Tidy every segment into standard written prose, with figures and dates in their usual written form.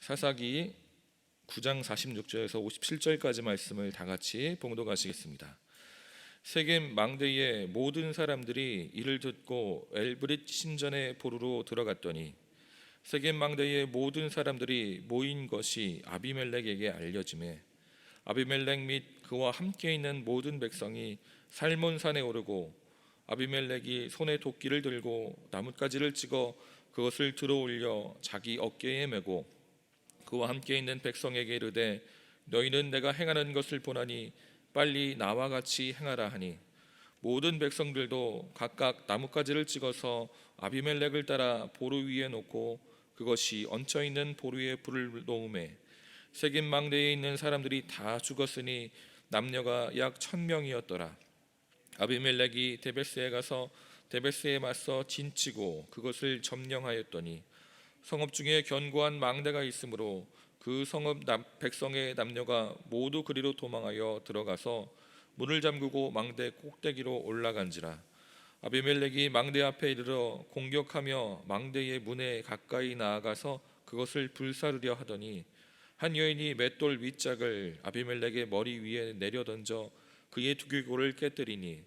사사기 9장 46절에서 57절까지 말씀을 다 같이 봉독하시겠습니다. 세겜 망대의 모든 사람들이 이를 듣고 엘브릿 신전에 보루로 들어갔더니 세겜 망대의 모든 사람들이 모인 것이 아비멜렉에게 알려지매 아비멜렉 및 그와 함께 있는 모든 백성이 살몬산에 오르고 아비멜렉이 손에 도끼를 들고 나뭇가지를 찍어 그것을 들어올려 자기 어깨에 메고 그와 함께 있는 백성에게 이르되 너희는 내가 행하는 것을 보나니 빨리 나와 같이 행하라 하니 모든 백성들도 각각 나뭇가지를 찍어서 아비멜렉을 따라 보루 위에 놓고 그것이 얹혀 있는 보루에 불을 놓음에 세겜 망대에 있는 사람들이 다 죽었으니 남녀가 약 1000명이었더라. 아비멜렉이 데베스에 가서 데베스에 맞서 진치고 그것을 점령하였더니 성읍 중에 견고한 망대가 있으므로 그 성읍 백성의 남녀가 모두 그리로 도망하여 들어가서 문을 잠그고 망대 꼭대기로 올라간지라. 아비멜렉이 망대 앞에 이르러 공격하며 망대의 문에 가까이 나아가서 그것을 불사르려 하더니 한 여인이 맷돌 윗짝을 아비멜렉의 머리 위에 내려 던져 그의 두개골을 깨뜨리니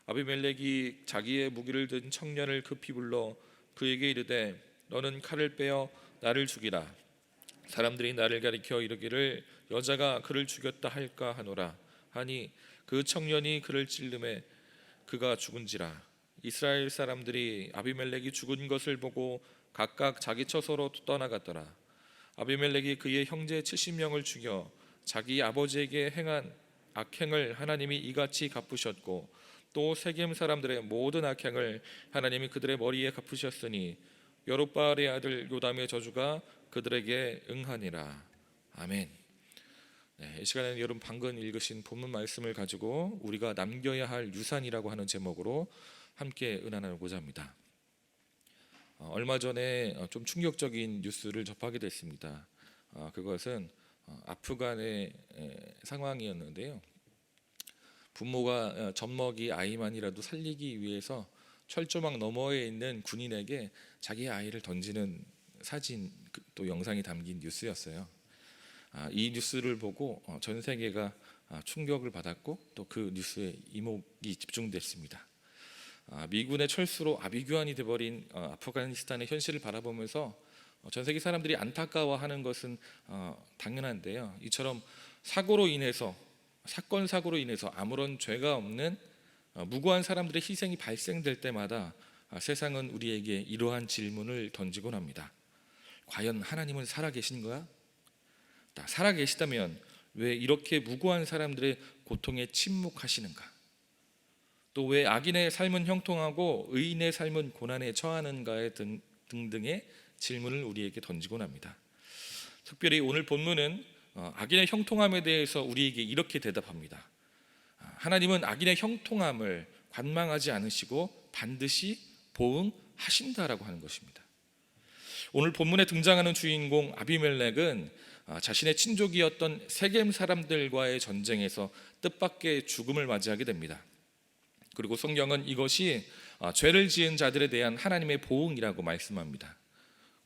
아비멜렉이 자기의 무기를 든 청년을 급히 불러 그에게 이르되 너는 칼을 빼어 나를 죽이라. 사람들이 나를 가리켜 이르기를 여자가 그를 죽였다 할까 하노라 하니 그 청년이 그를 찔름에 그가 죽은지라. 이스라엘 사람들이 아비멜렉이 죽은 것을 보고 각각 자기 처소로 떠나갔더라. 아비멜렉이 그의 형제 70명을 죽여 자기 아버지에게 행한 악행을 하나님이 이같이 갚으셨고 또 세겜 사람들의 모든 악행을 하나님이 그들의 머리에 갚으셨으니 여룹바알의 아들 요담의 저주가 그들에게 응하니라. 아멘. 이 시간에는 여러분 방금 읽으신 본문 말씀을 가지고 우리가 남겨야 할 유산이라고 하는 제목으로 함께 은혜 나누고자 합니다. 얼마 전에 좀 충격적인 뉴스를 접하게 됐습니다. 그것은 아프간의 상황이었는데요. 부모가 젖먹이 아이만이라도 살리기 위해서 철조망 너머에 있는 군인에게 자기 아이를 던지는 사진 또 영상이 담긴 뉴스였어요. 이 뉴스를 보고 전 세계가 충격을 받았고 또 그 뉴스에 이목이 집중됐습니다. 미군의 철수로 아비규환이 돼버린 아프가니스탄의 현실을 바라보면서 전 세계 사람들이 안타까워하는 것은 당연한데요. 이처럼 사고로 인해서 사건 사고로 인해서 아무런 죄가 없는 무고한 사람들의 희생이 발생될 때마다 세상은 우리에게 이러한 질문을 던지곤 합니다. 과연 하나님은 살아계신가? 살아계시다면 왜 이렇게 무고한 사람들의 고통에 침묵하시는가? 또 왜 악인의 삶은 형통하고 의인의 삶은 고난에 처하는가에 등등의 질문을 우리에게 던지곤 합니다. 특별히 오늘 본문은 악인의 형통함에 대해서 우리에게 이렇게 대답합니다. 하나님은 악인의 형통함을 관망하지 않으시고 반드시 보응하신다라고 하는 것입니다. 오늘 본문에 등장하는 주인공 아비멜렉은 자신의 친족이었던 세겜 사람들과의 전쟁에서 뜻밖의 죽음을 맞이하게 됩니다. 그리고 성경은 이것이 죄를 지은 자들에 대한 하나님의 보응이라고 말씀합니다.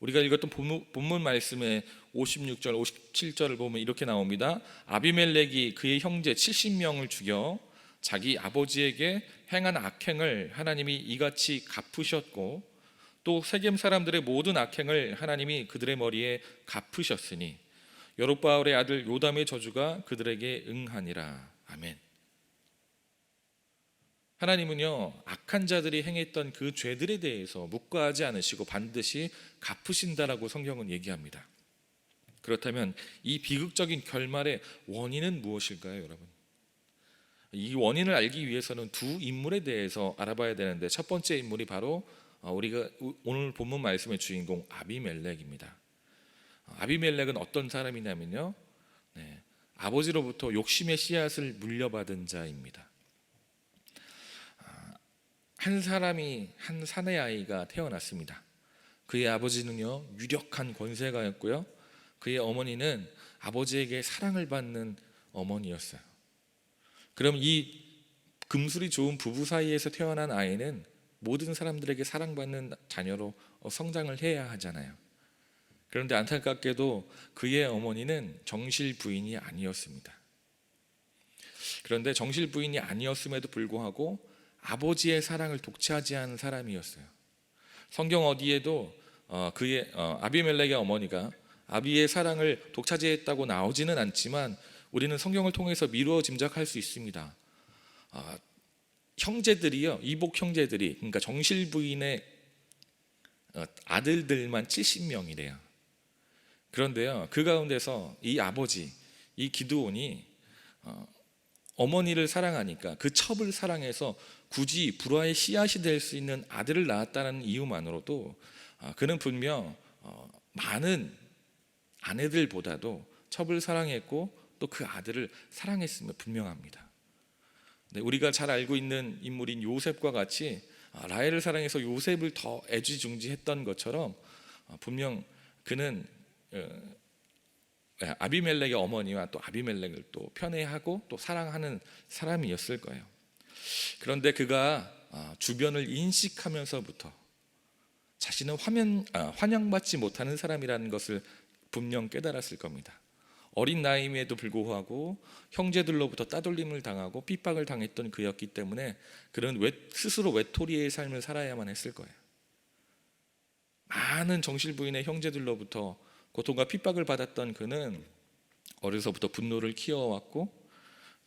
우리가 읽었던 본문 말씀의 56절, 57절을 보면 이렇게 나옵니다. 아비멜렉이 그의 형제 70명을 죽여 자기 아버지에게 행한 악행을 하나님이 이같이 갚으셨고 또 세겜 사람들의 모든 악행을 하나님이 그들의 머리에 갚으셨으니 여룹바알의 아들 요담의 저주가 그들에게 응하니라. 아멘. 하나님은요, 악한 자들이 행했던 그 죄들에 대해서 묵과하지 않으시고 반드시 갚으신다라고 성경은 얘기합니다. 그렇다면 이 비극적인 결말의 원인은 무엇일까요, 여러분? 이 원인을 알기 위해서는 두 인물에 대해서 알아봐야 되는데 첫 번째 인물이 바로 우리가 오늘 본문 말씀의 주인공 아비멜렉입니다. 아비멜렉은 어떤 사람이냐면요, 아버지로부터 욕심의 씨앗을 물려받은 자입니다. 한 사람이 한 사내 아이가 태어났습니다. 그의 아버지는요 유력한 권세가였고요, 그의 어머니는 아버지에게 사랑을 받는 어머니였어요. 그럼 이 금술이 좋은 부부 사이에서 태어난 아이는 모든 사람들에게 사랑받는 자녀로 성장을 해야 하잖아요. 그런데 안타깝게도 그의 어머니는 정실 부인이 아니었습니다. 그런데 정실 부인이 아니었음에도 불구하고 아버지의 사랑을 독차지 않은 사람이었어요. 성경 어디에도 그의 아비멜렉의 어머니가 아비의 사랑을 독차지했다고 나오지는 않지만 우리는 성경을 통해서 미루어 짐작할 수 있습니다. 형제들이요, 이복 형제들이, 그러니까 정실 부인의 아들들만 70명이래요. 그런데요, 그 가운데서 이 아버지, 이 기드온이 어머니를 사랑하니까 그 첩을 사랑해서 굳이 불화의 씨앗이 될 수 있는 아들을 낳았다는 이유만으로도 그는 분명 많은 아내들보다도 첩을 사랑했고 또 그 아들을 사랑했음을 분명합니다. 우리가 잘 알고 있는 인물인 요셉과 같이 라헬을 사랑해서 요셉을 더 애지중지했던 것처럼 분명 그는 아비멜렉의 어머니와 또 아비멜렉을 또 편애하고 또 사랑하는 사람이었을 거예요. 그런데 그가 주변을 인식하면서부터 자신은 환영받지 못하는 사람이라는 것을 분명 깨달았을 겁니다. 어린 나이임에도 불구하고 형제들로부터 따돌림을 당하고 핍박을 당했던 그였기 때문에 그는 스스로 외톨이의 삶을 살아야만 했을 거예요. 많은 정실 부인의 형제들로부터 고통과 핍박을 받았던 그는 어려서부터 분노를 키워왔고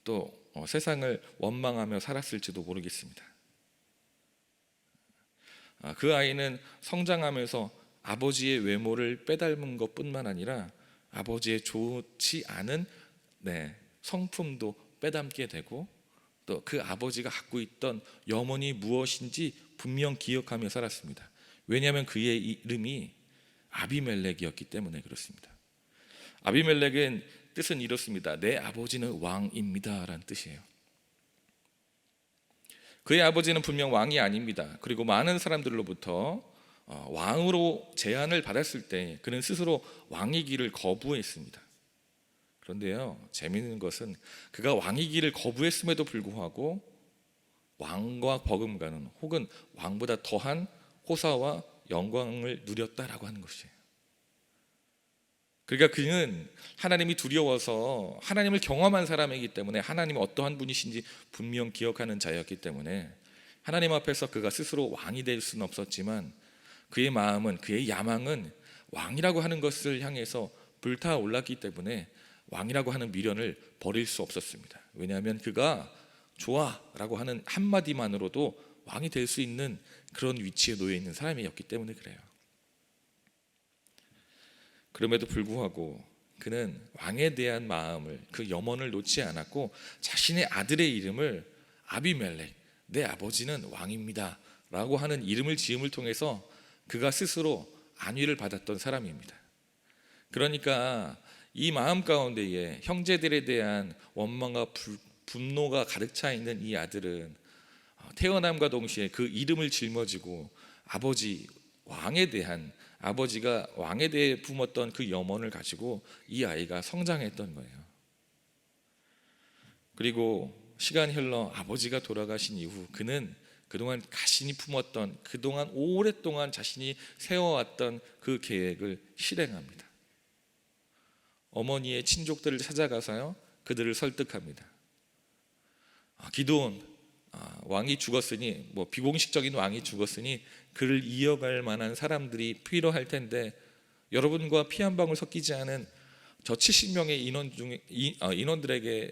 또 세상을 원망하며 살았을지도 모르겠습니다. 그 아이는 성장하면서 아버지의 외모를 빼닮은 것뿐만 아니라 아버지의 좋지 않은 성품도 빼닮게 되고 또 그 아버지가 갖고 있던 염원이 무엇인지 분명 기억하며 살았습니다. 왜냐하면 그의 이름이 아비멜렉이었기 때문에 그렇습니다. 아비멜렉은 뜻은 이렇습니다. 내 아버지는 왕입니다 라는 뜻이에요. 그의 아버지는 분명 왕이 아닙니다. 그리고 많은 사람들로부터 왕으로 제안을 받았을 때 그는 스스로 왕이기를 거부했습니다. 그런데요, 재미있는 것은 그가 왕이기를 거부했음에도 불구하고 왕과 버금가는 혹은 왕보다 더한 호사와 영광을 누렸다라고 하는 것이에요. 그러니까 그는 하나님이 두려워서 하나님을 경험한 사람이기 때문에 하나님이 어떠한 분이신지 분명 기억하는 자였기 때문에 하나님 앞에서 그가 스스로 왕이 될 수는 없었지만 그의 마음은, 그의 야망은 왕이라고 하는 것을 향해서 불타올랐기 때문에 왕이라고 하는 미련을 버릴 수 없었습니다. 왜냐하면 그가 좋아라고 하는 한마디만으로도 왕이 될 수 있는 그런 위치에 놓여 있는 사람이었기 때문에 그래요. 그럼에도 불구하고 그는 왕에 대한 마음을, 그 염원을 놓지 않았고 자신의 아들의 이름을 아비멜렉, 내 아버지는 왕입니다 라고 하는 이름을 지음을 통해서 그가 스스로 안위를 받았던 사람입니다. 그러니까 이 마음 가운데에 형제들에 대한 원망과 분노가 가득 차 있는 이 아들은 태어남과 동시에 그 이름을 짊어지고 아버지가 왕에 대해 품었던 그 염원을 가지고 이 아이가 성장했던 거예요. 그리고 시간이 흘러 아버지가 돌아가신 이후 그는 그동안 자신이 품었던, 그동안 오랫동안 자신이 세워왔던 그 계획을 실행합니다. 어머니의 친족들을 찾아가서요, 그들을 설득합니다. 기드온 왕이 죽었으니, 비공식적인 왕이 죽었으니 그를 이어갈 만한 사람들이 필요할 텐데 여러분과 피 한 방울 섞이지 않은 저 70명의 인원들에게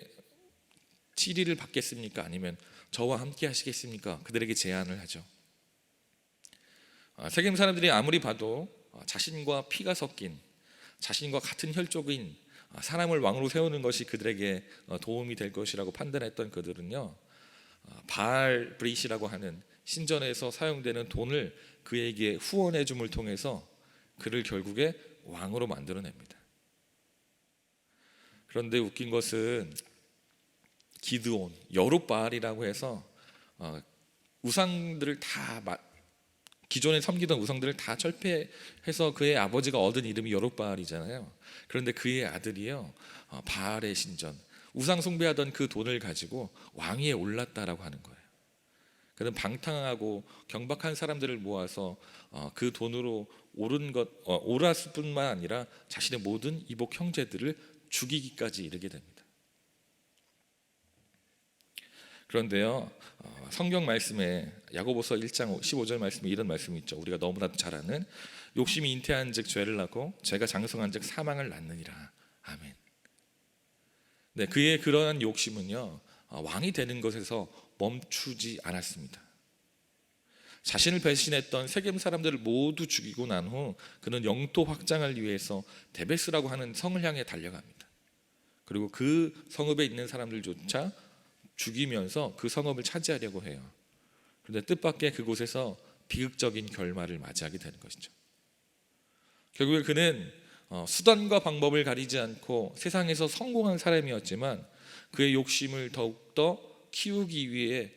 치리를 받겠습니까? 아니면 저와 함께 하시겠습니까? 그들에게 제안을 하죠. 세겜 사람들이 아무리 봐도 자신과 피가 섞인, 자신과 같은 혈족인 사람을 왕으로 세우는 것이 그들에게 도움이 될 것이라고 판단했던 그들은요, 바알 브릿이라고 하는 신전에서 사용되는 돈을 그에게 후원해 줌을 통해서 그를 결국에 왕으로 만들어냅니다. 그런데 웃긴 것은 기드온, 여룻바알이라고 해서 우상들을 다, 기존에 섬기던 우상들을 다 철폐해서 그의 아버지가 얻은 이름이 여룻바알이잖아요. 그런데 그의 아들이요, 바알의 신전, 우상 숭배하던 그 돈을 가지고 왕위에 올랐다라고 하는 거예요. 그는 방탕하고 경박한 사람들을 모아서 그 돈으로 옳았을 뿐만 아니라 자신의 모든 이복 형제들을 죽이기까지 이르게 됩니다. 그런데요, 성경 말씀에 야고보서 1장 15절 말씀에 이런 말씀이 있죠. 우리가 너무나도 잘 아는 욕심이 잉태한즉 죄를 낳고 죄가 장성한즉 사망을 낳느니라. 아멘. 네, 그의 그러한 욕심은요, 왕이 되는 것에서 멈추지 않았습니다. 자신을 배신했던 세겜 사람들을 모두 죽이고 난 후 그는 영토 확장을 위해서 데베스라고 하는 성을 향해 달려갑니다. 그리고 그 성읍에 있는 사람들조차 죽이면서 그 성읍을 차지하려고 해요. 그런데 뜻밖의 그곳에서 비극적인 결말을 맞이하게 되는 것이죠. 결국에 그는 수단과 방법을 가리지 않고 세상에서 성공한 사람이었지만 그의 욕심을 더욱더 키우기 위해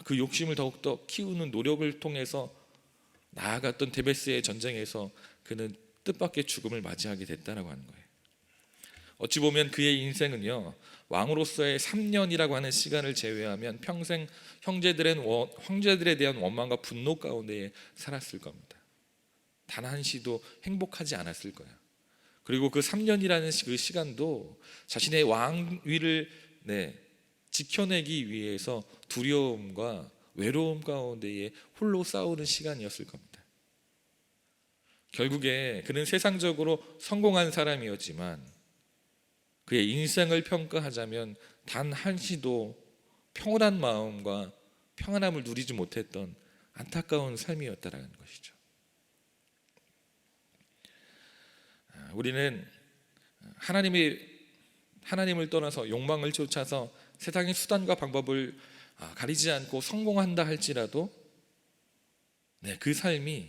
그 욕심을 더욱더 키우는 노력을 통해서 나아갔던 데베스의 전쟁에서 그는 뜻밖의 죽음을 맞이하게 됐다라고 하는 거예요. 어찌 보면 그의 인생은요, 왕으로서의 3년이라고 하는 시간을 제외하면 평생 형제들에 대한 원망과 분노 가운데 살았을 겁니다. 단 한시도 행복하지 않았을 거예요. 그리고 그 3년이라는 그 시간도 자신의 왕위를 지켜내기 위해서 두려움과 외로움 가운데에 홀로 싸우는 시간이었을 겁니다. 결국에 그는 세상적으로 성공한 사람이었지만 그의 인생을 평가하자면 단 한시도 평온한 마음과 평안함을 누리지 못했던 안타까운 삶이었다라는 것이죠. 우리는 하나님을 떠나서 욕망을 쫓아서 세상의 수단과 방법을 가리지 않고 성공한다 할지라도 그 삶이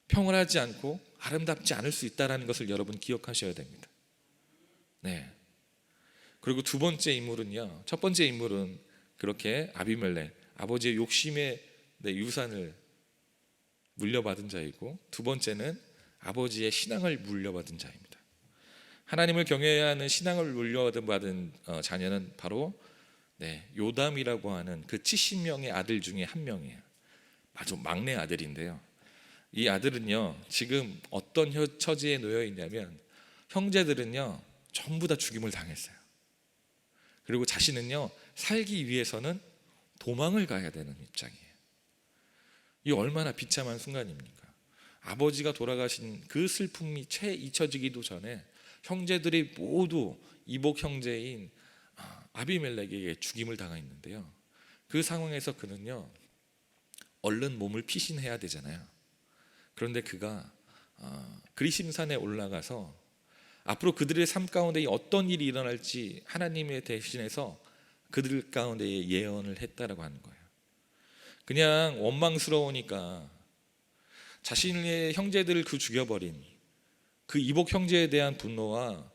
평온하지 않고 아름답지 않을 수 있다는 것을 여러분 기억하셔야 됩니다. 그리고 두 번째 인물은요, 첫 번째 인물은 그렇게 아비멜렉, 아버지의 욕심의 유산을 물려받은 자이고, 두 번째는 아버지의 신앙을 물려받은 자입니다. 하나님을 경외해야 하는 신앙을 물려받은 자녀는 바로 요담이라고 하는 그 70명의 아들 중에 한 명이에요. 아주 막내 아들인데요, 이 아들은요 지금 어떤 처지에 놓여 있냐면 형제들은요 전부 다 죽임을 당했어요. 그리고 자신은요 살기 위해서는 도망을 가야 되는 입장이에요. 이 얼마나 비참한 순간입니까? 아버지가 돌아가신 그 슬픔이 채 잊혀지기도 전에 형제들이 모두 이복 형제인 아비멜렉에게 죽임을 당했는데요, 그 상황에서 그는요 얼른 몸을 피신해야 되잖아요. 그런데 그가 그리심산에 올라가서 앞으로 그들의 삶 가운데 어떤 일이 일어날지 하나님의 대신해서 그들 가운데 예언을 했다라고 하는 거예요. 그냥 원망스러우니까 자신의 형제들을 죽여버린 그 이복 형제에 대한 분노와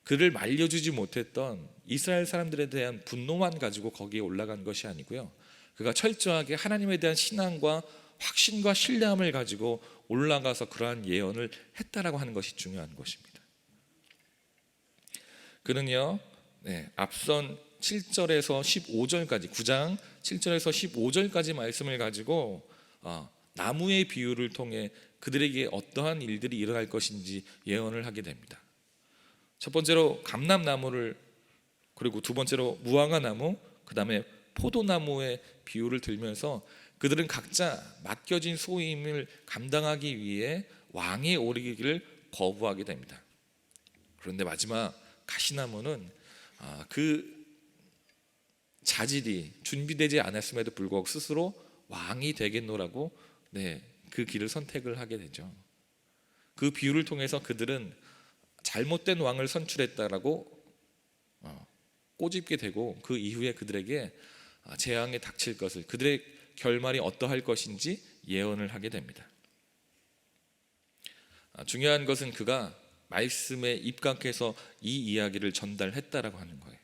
그를 말려주지 못했던 이스라엘 사람들에 대한 분노만 가지고 거기에 올라간 것이 아니고요, 그가 철저하게 하나님에 대한 신앙과 확신과 신뢰함을 가지고 올라가서 그러한 예언을 했다라고 하는 것이 중요한 것입니다. 그는요 앞선 7절에서 15절까지 9장 7절에서 15절까지 말씀을 가지고 나무의 비유를 통해 그들에게 어떠한 일들이 일어날 것인지 예언을 하게 됩니다. 첫 번째로 감람나무를, 그리고 두 번째로 무화과나무, 그 다음에 포도나무의 비유를 들면서 그들은 각자 맡겨진 소임을 감당하기 위해 왕에 오르기를 거부하게 됩니다. 그런데 마지막 가시나무는 그 자질이 준비되지 않았음에도 불구하고 스스로 왕이 되겠노라고 그 길을 선택을 하게 되죠. 그 비유를 통해서 그들은 잘못된 왕을 선출했다라고 꼬집게 되고, 그 이후에 그들에게 재앙에 닥칠 것을, 그들의 결말이 어떠할 것인지 예언을 하게 됩니다. 중요한 것은 그가 말씀에 입각해서 이 이야기를 전달했다라고 하는 거예요.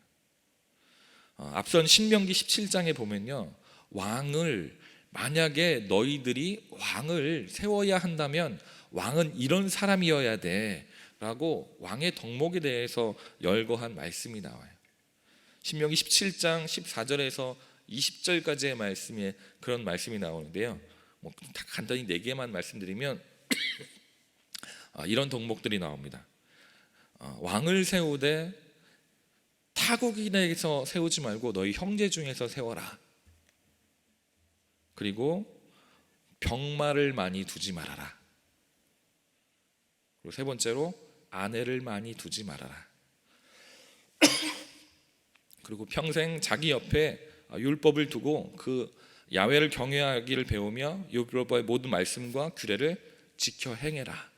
앞선 신명기 17장에 보면요, 왕을, 만약에 너희들이 왕을 세워야 한다면 왕은 이런 사람이어야 돼 라고 왕의 덕목에 대해서 열거한 말씀이 나와요. 신명기 17장 14절에서 20절까지의 말씀에 그런 말씀이 나오는데요. 간단히 4개만 말씀드리면 이런 덕목들이 나옵니다. 왕을 세우되 타국인에게서 세우지 말고 너희 형제 중에서 세워라. 그리고 병마를 많이 두지 말아라. 그리고 세 번째로 아내를 많이 두지 말아라. 그리고 평생 자기 옆에 율법을 두고 그 야훼를 경외하기를 배우며 율법의 모든 말씀과 규례를 지켜 행해라.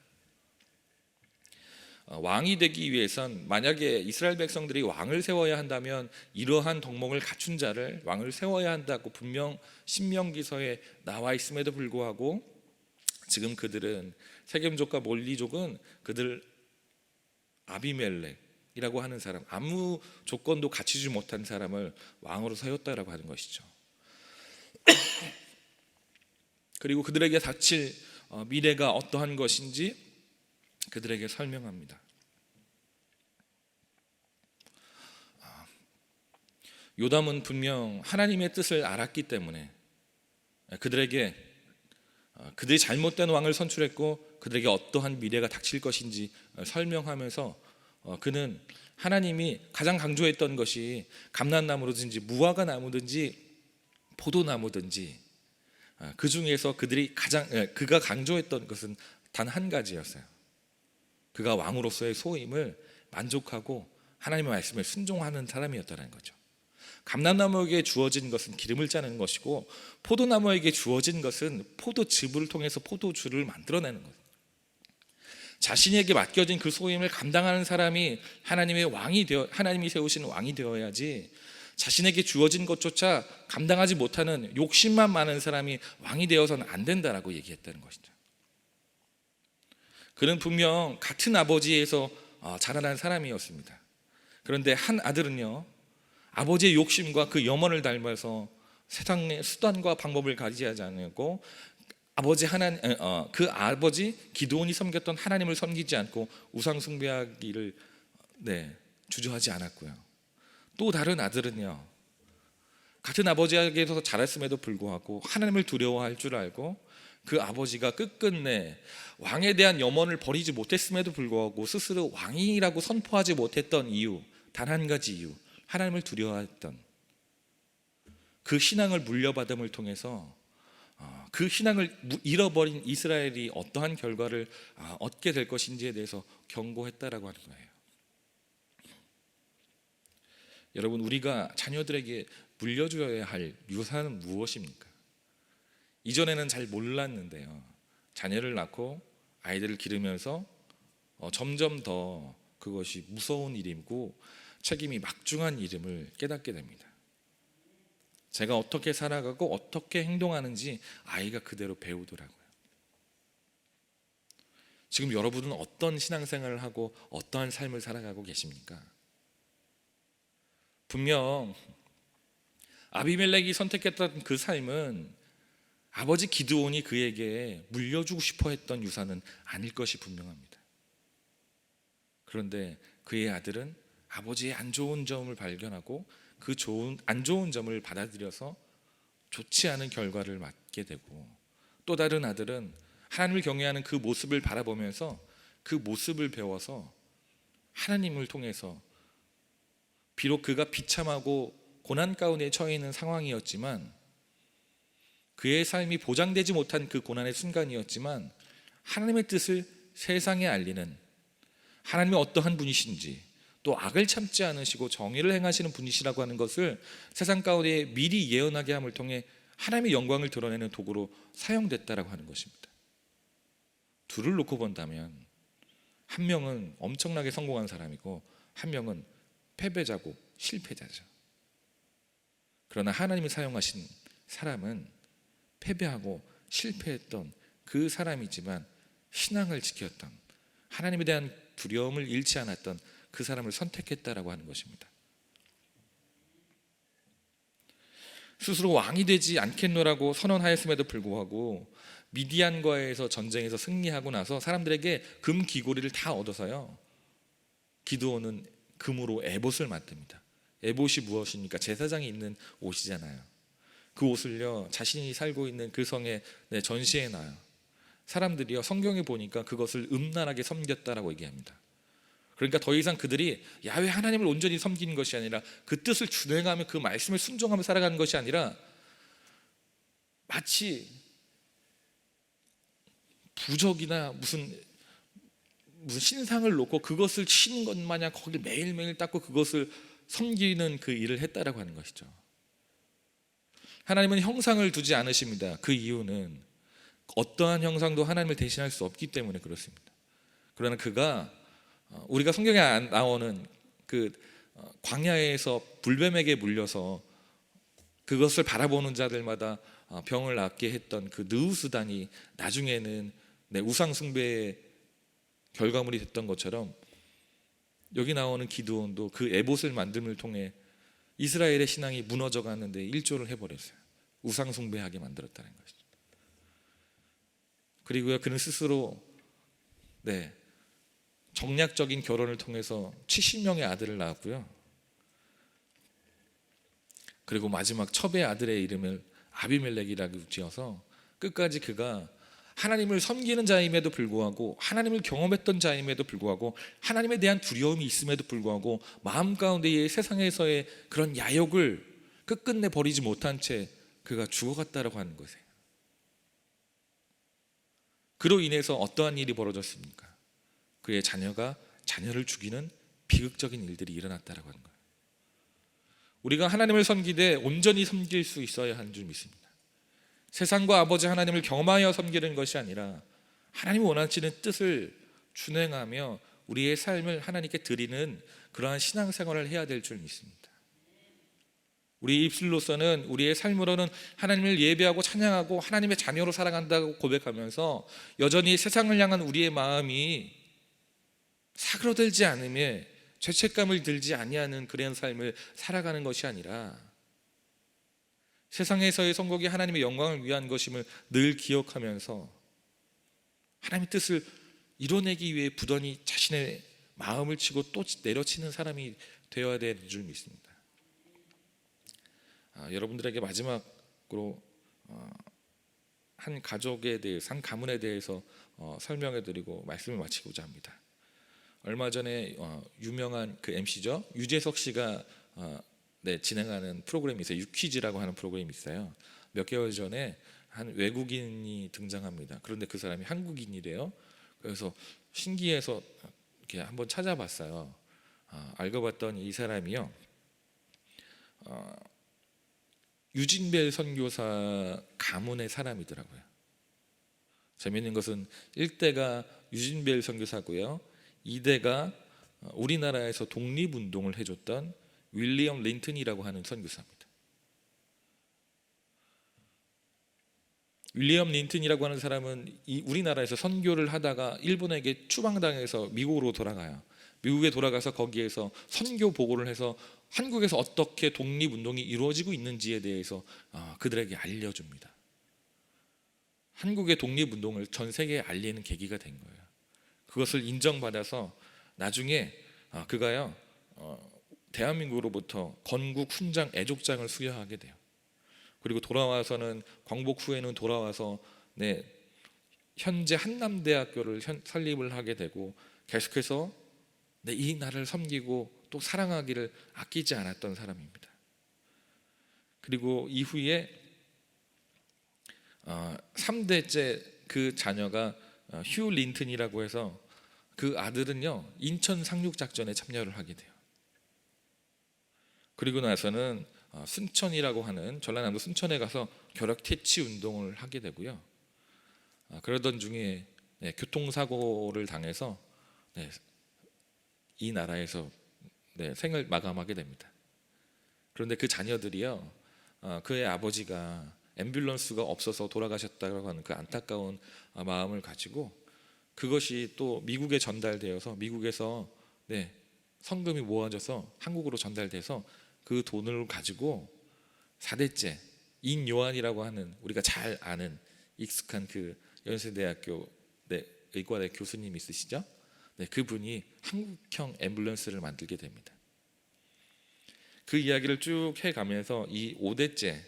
왕이 되기 위해선 만약에 이스라엘 백성들이 왕을 세워야 한다면 이러한 덕목을 갖춘 자를 왕을 세워야 한다고 분명 신명기서에 나와 있음에도 불구하고 지금 그들은 세겜족과 몰리족은 그들 아비멜렉이라고 하는 사람, 아무 조건도 갖추지 못한 사람을 왕으로 세웠다라고 하는 것이죠. 그리고 그들에게 닥칠 미래가 어떠한 것인지 그들에게 설명합니다. 요담은 분명 하나님의 뜻을 알았기 때문에 그들에게 그들이 잘못된 왕을 선출했고 그들에게 어떠한 미래가 닥칠 것인지 설명하면서 그는 하나님이 가장 강조했던 것이 감람나무든지 무화과 나무든지 포도나무든지 그 중에서 그가 강조했던 것은 단 한 가지였어요. 그가 왕으로서의 소임을 만족하고 하나님의 말씀에 순종하는 사람이었다는 거죠. 감람나무에게 주어진 것은 기름을 짜는 것이고 포도나무에게 주어진 것은 포도즙을 통해서 포도주를 만들어내는 것. 자신에게 맡겨진 그 소임을 감당하는 사람이 하나님이 세우신 왕이 되어야지 자신에게 주어진 것조차 감당하지 못하는 욕심만 많은 사람이 왕이 되어서는 안 된다라고 얘기했다는 것이죠. 그는 분명 같은 아버지에서 자라난 사람이었습니다. 그런데 한 아들은요, 아버지의 욕심과 그 염원을 닮아서 세상의 수단과 방법을 가지지 않고 그 아버지 기드온이 섬겼던 하나님을 섬기지 않고 우상 숭배하기를 주저하지 않았고요. 또 다른 아들은요, 같은 아버지에게서 자랐음에도 불구하고 하나님을 두려워할 줄 알고 그 아버지가 끝끝내 왕에 대한 염원을 버리지 못했음에도 불구하고 스스로 왕이라고 선포하지 못했던 이유, 단 한 가지 이유, 하나님을 두려워했던 그 신앙을 물려받음을 통해서 그 신앙을 잃어버린 이스라엘이 어떠한 결과를 얻게 될 것인지에 대해서 경고했다라고 하는 거예요. 여러분, 우리가 자녀들에게 물려줘야 할 유산은 무엇입니까? 이전에는 잘 몰랐는데요, 자녀를 낳고 아이들을 기르면서 점점 더 그것이 무서운 일이고 책임이 막중한 일임을 깨닫게 됩니다. 제가 어떻게 살아가고 어떻게 행동하는지 아이가 그대로 배우더라고요. 지금 여러분은 어떤 신앙생활을 하고 어떠한 삶을 살아가고 계십니까? 분명 아비멜렉이 선택했던 그 삶은 아버지 기드온이 그에게 물려주고 싶어 했던 유산은 아닐 것이 분명합니다. 그런데 그의 아들은 아버지의 안 좋은 점을 발견하고 그 안 좋은 점을 받아들여서 좋지 않은 결과를 맞게 되고, 또 다른 아들은 하나님을 경외하는 그 모습을 바라보면서 그 모습을 배워서 하나님을 통해서 비록 그가 비참하고 고난 가운데 처해 있는 상황이었지만, 그의 삶이 보장되지 못한 그 고난의 순간이었지만 하나님의 뜻을 세상에 알리는, 하나님이 어떠한 분이신지, 또 악을 참지 않으시고 정의를 행하시는 분이시라고 하는 것을 세상 가운데 미리 예언하게 함을 통해 하나님의 영광을 드러내는 도구로 사용됐다라고 하는 것입니다. 둘을 놓고 본다면 한 명은 엄청나게 성공한 사람이고 한 명은 패배자고 실패자죠. 그러나 하나님이 사용하신 사람은 패배하고 실패했던 그 사람이지만 신앙을 지켰던, 하나님에 대한 두려움을 잃지 않았던 그 사람을 선택했다라고 하는 것입니다. 스스로 왕이 되지 않겠노라고 선언하였음에도 불구하고 미디안과에서 전쟁에서 승리하고 나서 사람들에게 금 귀고리를 다 얻어서요, 기드온은 금으로 에봇을 만듭니다. 에봇이 무엇입니까? 제사장이 입는 옷이잖아요. 그 옷을요 자신이 살고 있는 그 성에 전시해 놔요. 사람들이요 성경에 보니까 그것을 음란하게 섬겼다라고 얘기합니다. 그러니까 더 이상 그들이 야훼 하나님을 온전히 섬기는 것이 아니라 그 뜻을 준행하며 그 말씀을 순종하며 살아가는 것이 아니라 마치 부적이나 무슨 신상을 놓고 그것을 치는 것 마냥 거기 매일매일 닦고 그것을 섬기는 그 일을 했다라고 하는 것이죠. 하나님은 형상을 두지 않으십니다. 그 이유는 어떠한 형상도 하나님을 대신할 수 없기 때문에 그렇습니다. 그러나 그가 우리가 성경에 나오는 그 광야에서 불뱀에게 물려서 그것을 바라보는 자들마다 병을 낫게 했던 그 느우스단이 나중에는 우상 숭배의 결과물이 됐던 것처럼 여기 나오는 기드온도 그 에봇을 만듦을 통해 이스라엘의 신앙이 무너져 갔는데 일조를 해버렸어요. 우상 숭배하게 만들었다는 것이죠. 그리고요 그는 스스로 정략적인 결혼을 통해서 70명의 아들을 낳았고요. 그리고 마지막 첩의 아들의 이름을 아비멜렉이라고 지어서 끝까지 그가 하나님을 섬기는 자임에도 불구하고 하나님을 경험했던 자임에도 불구하고 하나님에 대한 두려움이 있음에도 불구하고 마음 가운데의 세상에서의 그런 야욕을 끝끝내 버리지 못한 채 그가 죽어갔다라고 하는 것이에요. 그로 인해서 어떠한 일이 벌어졌습니까? 그의 자녀가 자녀를 죽이는 비극적인 일들이 일어났다라고 하는 거예요. 우리가 하나님을 섬기되 온전히 섬길 수 있어야 하는 줄 믿습니다. 세상과 아버지 하나님을 경험하여 섬기는 것이 아니라 하나님이 원하시는 뜻을 준행하며 우리의 삶을 하나님께 드리는 그러한 신앙생활을 해야 될 줄 믿습니다. 우리 입술로서는 우리의 삶으로는 하나님을 예배하고 찬양하고 하나님의 자녀로 살아간다고 고백하면서 여전히 세상을 향한 우리의 마음이 사그러들지 않으며 죄책감을 들지 아니하는 그런 삶을 살아가는 것이 아니라 세상에서의 선곡이 하나님의 영광을 위한 것임을 늘 기억하면서 하나님의 뜻을 이뤄내기 위해 부단히 자신의 마음을 치고 또 내려치는 사람이 되어야 될 줄 믿습니다. 여러분들에게 마지막으로 한 가족에 대해서, 한 가문에 대해서 설명해드리고 말씀을 마치고자 합니다. 얼마 전에 유명한 그 MC죠, 유재석 씨가 진행하는 프로그램이 있어요. 유퀴즈라고 하는 프로그램이 있어요. 몇 개월 전에 한 외국인이 등장합니다. 그런데 그 사람이 한국인이래요. 그래서 신기해서 이렇게 한번 찾아봤어요. 알고 봤더니 이 사람이요, 유진벨 선교사 가문의 사람이더라고요. 재미있는 것은 1대가 유진벨 선교사고요, 2대가 우리나라에서 독립운동을 해줬던 윌리엄 린튼이라고 하는 선교사입니다. 윌리엄 린튼이라고 하는 사람은 우리나라에서 선교를 하다가 일본에게 추방당해서 미국으로 돌아가요. 미국에 돌아가서 거기에서 선교 보고를 해서 한국에서 어떻게 독립운동이 이루어지고 있는지에 대해서 그들에게 알려줍니다. 한국의 독립운동을 전 세계에 알리는 계기가 된 거예요. 그것을 인정받아서 나중에 그가요 대한민국으로부터 건국 훈장 애족장을 수여하게 돼요. 그리고 돌아와서는 광복 후에는 돌아와서 현재 한남대학교를 설립을 하게 되고 계속해서 이 나라를 섬기고 또 사랑하기를 아끼지 않았던 사람입니다. 그리고 이후에 3대째 그 자녀가 휴 린튼이라고 해서 그 아들은요 인천 상륙작전에 참여를 하게 돼요. 그리고 나서는 순천이라고 하는 전라남도 순천에 가서 결핵 퇴치 운동을 하게 되고요. 그러던 중에 교통사고를 당해서 이 나라에서 생을 마감하게 됩니다. 그런데 그 자녀들이요, 그의 아버지가 앰뷸런스가 없어서 돌아가셨다고 하는 그 안타까운 마음을 가지고 그것이 또 미국에 전달되어서 미국에서 성금이 모아져서 한국으로 전달돼서 그 돈을 가지고 4대째 인요한이라고 하는 우리가 잘 아는 익숙한 그 연세대학교 의과대 교수님 있으시죠? 그분이 한국형 앰뷸런스를 만들게 됩니다. 그 이야기를 쭉 해가면서 이 5대째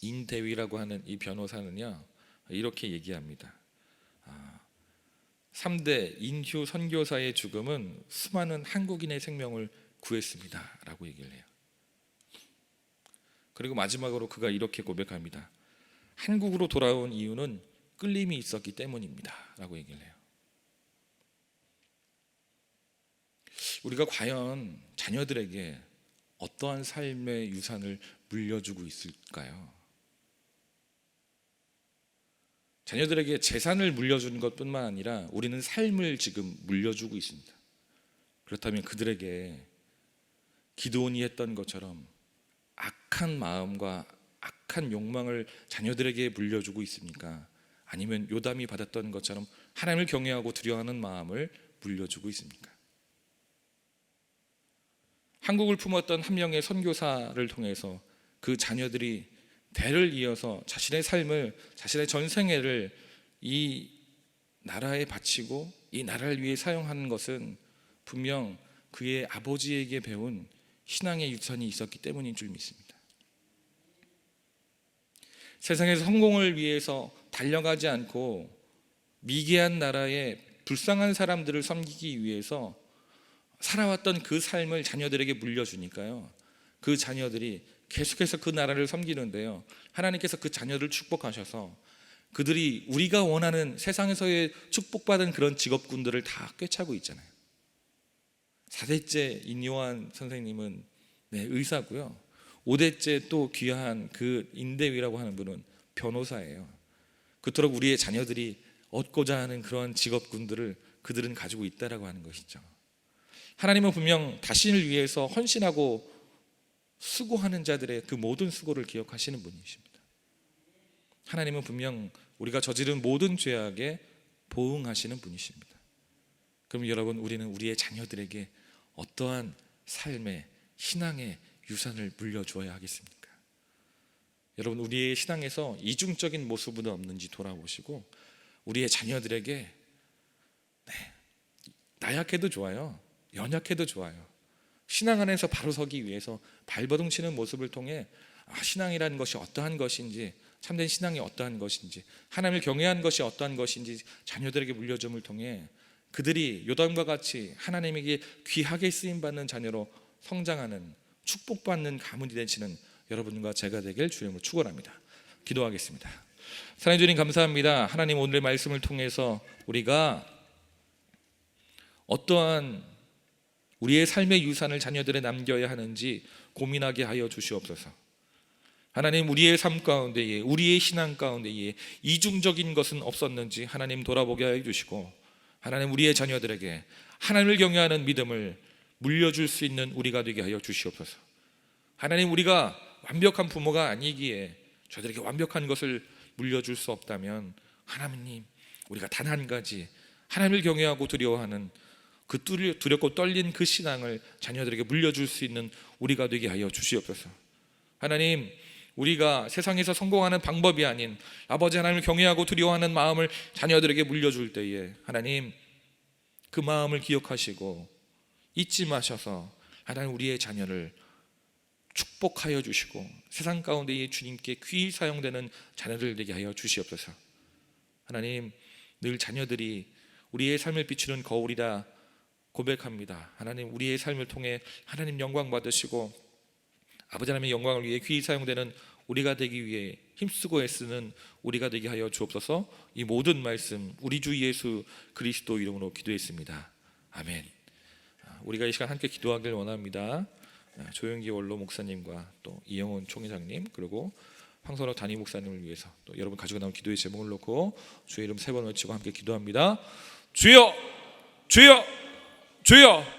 인대위라고 하는 이 변호사는요 이렇게 얘기합니다. 3대 인휴 선교사의 죽음은 수많은 한국인의 생명을 구했습니다 라고 얘기를 해요. 그리고 마지막으로 그가 이렇게 고백합니다. 한국으로 돌아온 이유는 끌림이 있었기 때문입니다 라고 얘기를 해요. 우리가 과연 자녀들에게 어떠한 삶의 유산을 물려주고 있을까요? 자녀들에게 재산을 물려주는 것뿐만 아니라 우리는 삶을 지금 물려주고 있습니다. 그렇다면 그들에게 기드온이 했던 것처럼 악한 마음과 악한 욕망을 자녀들에게 물려주고 있습니까? 아니면 요담이 받았던 것처럼 하나님을 경외하고 두려워하는 마음을 물려주고 있습니까? 한국을 품었던 한 명의 선교사를 통해서 그 자녀들이 대를 이어서 자신의 삶을, 자신의 전생애를 이 나라에 바치고 이 나라를 위해 사용하는 것은 분명 그의 아버지에게 배운 신앙의 유산이 있었기 때문인 줄 믿습니다. 세상에서 성공을 위해서 달려가지 않고 미개한 나라의 불쌍한 사람들을 섬기기 위해서 살아왔던 그 삶을 자녀들에게 물려주니까요, 그 자녀들이 계속해서 그 나라를 섬기는데요, 하나님께서 그 자녀들을 축복하셔서 그들이 우리가 원하는 세상에서의 축복받은 그런 직업군들을 다 꿰차고 있잖아요. 4대째 인요한 선생님은 의사고요, 5대째 또 귀한 그 인대위라고 하는 분은 변호사예요. 그토록 우리의 자녀들이 얻고자 하는 그런 직업군들을 그들은 가지고 있다라고 하는 것이죠. 하나님은 분명 자신을 위해서 헌신하고 수고하는 자들의 그 모든 수고를 기억하시는 분이십니다. 하나님은 분명 우리가 저지른 모든 죄악에 보응하시는 분이십니다. 그럼 여러분, 우리는 우리의 자녀들에게 어떠한 삶의 신앙의 유산을 물려주어야 하겠습니까? 여러분, 우리의 신앙에서 이중적인 모습은 없는지 돌아보시고 우리의 자녀들에게 나약해도 좋아요, 연약해도 좋아요, 신앙 안에서 바로 서기 위해서 발버둥 치는 모습을 통해 신앙이라는 것이 어떠한 것인지, 참된 신앙이 어떠한 것인지, 하나님을 경외하는 것이 어떠한 것인지 자녀들에게 물려줌을 통해 그들이 요담과 같이 하나님에게 귀하게 쓰임받는 자녀로 성장하는, 축복받는 가문이 되시는 여러분과 제가 되길 주님으로 축원합니다. 기도하겠습니다. 사랑해 주님, 감사합니다. 하나님, 오늘의 말씀을 통해서 우리가 어떠한 우리의 삶의 유산을 자녀들에 남겨야 하는지 고민하게 하여 주시옵소서. 하나님, 우리의 삶 가운데에, 우리의 신앙 가운데에 이중적인 것은 없었는지 하나님 돌아보게 하여 주시고, 하나님, 우리의 자녀들에게 하나님을 경외하는 믿음을 물려줄 수 있는 우리가 되게 하여 주시옵소서. 하나님, 우리가 완벽한 부모가 아니기에 저들에게 완벽한 것을 물려줄 수 없다면, 하나님, 우리가 단 한 가지 하나님을 경외하고 두려워하는 그 두렵고 떨린 그 신앙을 자녀들에게 물려줄 수 있는 우리가 되게 하여 주시옵소서. 하나님, 우리가 세상에서 성공하는 방법이 아닌 아버지 하나님을 경외하고 두려워하는 마음을 자녀들에게 물려줄 때에 하나님, 그 마음을 기억하시고 잊지 마셔서 하나님, 우리의 자녀를 축복하여 주시고 세상 가운데에 주님께 귀히 사용되는 자녀들 되게 하여 주시옵소서. 하나님, 늘 자녀들이 우리의 삶을 비추는 거울이라 고백합니다. 하나님, 우리의 삶을 통해 하나님 영광 받으시고 아버지 하나님의 영광을 위해 귀히 사용되는 우리가 되기 위해 힘쓰고 애쓰는 우리가 되게 하여 주옵소서. 이 모든 말씀 우리 주 예수 그리스도 이름으로 기도했습니다. 아멘. 우리가 이 시간 함께 기도하길 원합니다. 조영기 원로 목사님과 또 이영훈 총회장님, 그리고 황선호 담임 목사님을 위해서 또 여러분 가지고 나온 기도의 제목을 놓고 주의 이름 3번 외치고 함께 기도합니다. 주여, 주여, 주여.